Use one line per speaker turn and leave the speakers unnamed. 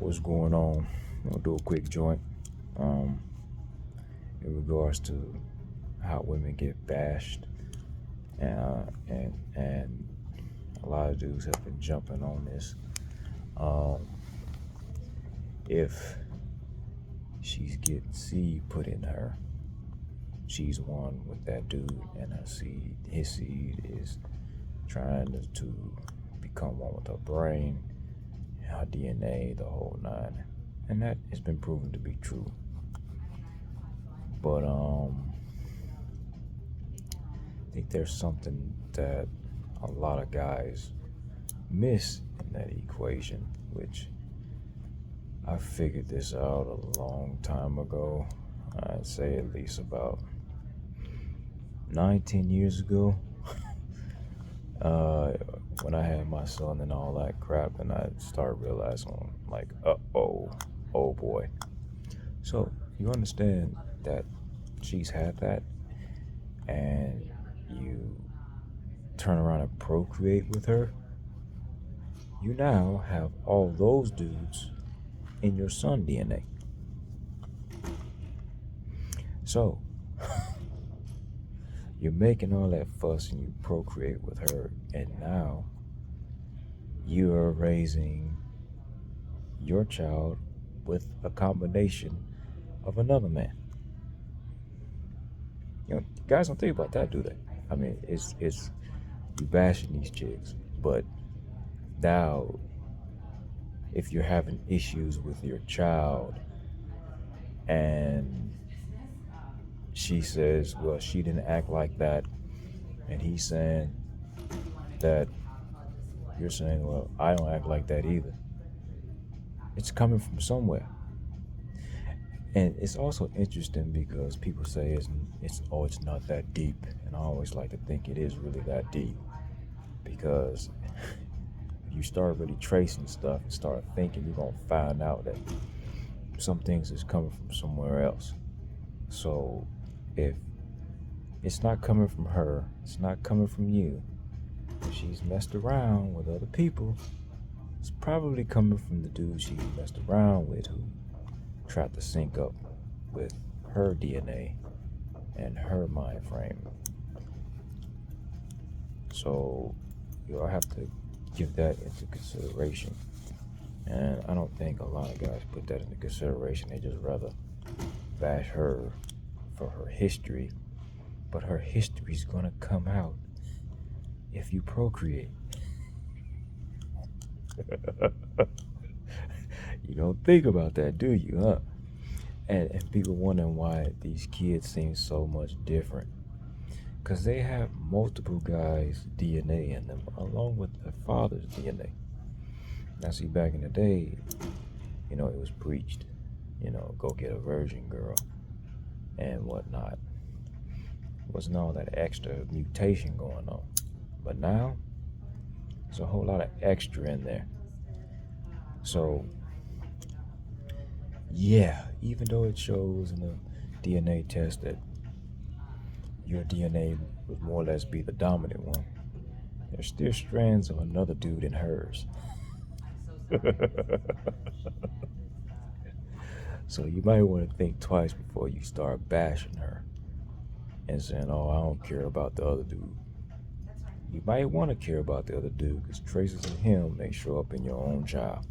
What's going on? We'll do a quick joint um, in regards to how women get bashed, and a lot of dudes have been jumping on this. Um, if she's getting seed put in her, she's one with that dude, and his seed is trying to become one with her brain, her DNA, the whole nine, and that has been proven to be true. But I think there's something that a lot of guys miss in that equation, which I figured this out a long time ago. I'd say at least about 9, 10 years ago. uh, when I had my son and all that crap, and I started realizing, like, oh boy. So you understand that she's had that, and you turn around and procreate with her, you now have all those dudes in your son DNA. So you're making all that fuss and you procreate with her, and now you are raising your child with a combination of another man. Guys don't think about that, do they? I mean, it's you bashing these chicks, but now if you're having issues with your child and she says, well, she didn't act like that, and he's saying that, you're saying, well, I don't act like that either. It's coming from somewhere. And it's also interesting because people say it's not that deep, and I always like to think it is really that deep, because if you start really tracing stuff and start thinking, you're gonna find out that some things is coming from somewhere else. So if it's not coming from her, it's not coming from you, if she's messed around with other people, it's probably coming from the dude she messed around with, who tried to sync up with her DNA and her mind frame. So you'll have to give that into consideration. And I don't think a lot of guys put that into consideration. They just rather bash her for her history. But her history's gonna come out if you procreate. You don't think about that, do you, huh? And people wondering why these kids seem so much different. Because they have multiple guys' DNA in them, along with their father's DNA. Now, see, back in the day, it was preached, go get a virgin girl and whatnot. Wasn't all that extra mutation going on. But now, there's a whole lot of extra in there. So, yeah, even though it shows in the DNA test that your DNA would more or less be the dominant one, there's still strands of another dude in hers. So you might want to think twice before you start bashing her and saying, oh, I don't care about the other dude. You might want to care about the other dude, because traces of him may show up in your own child.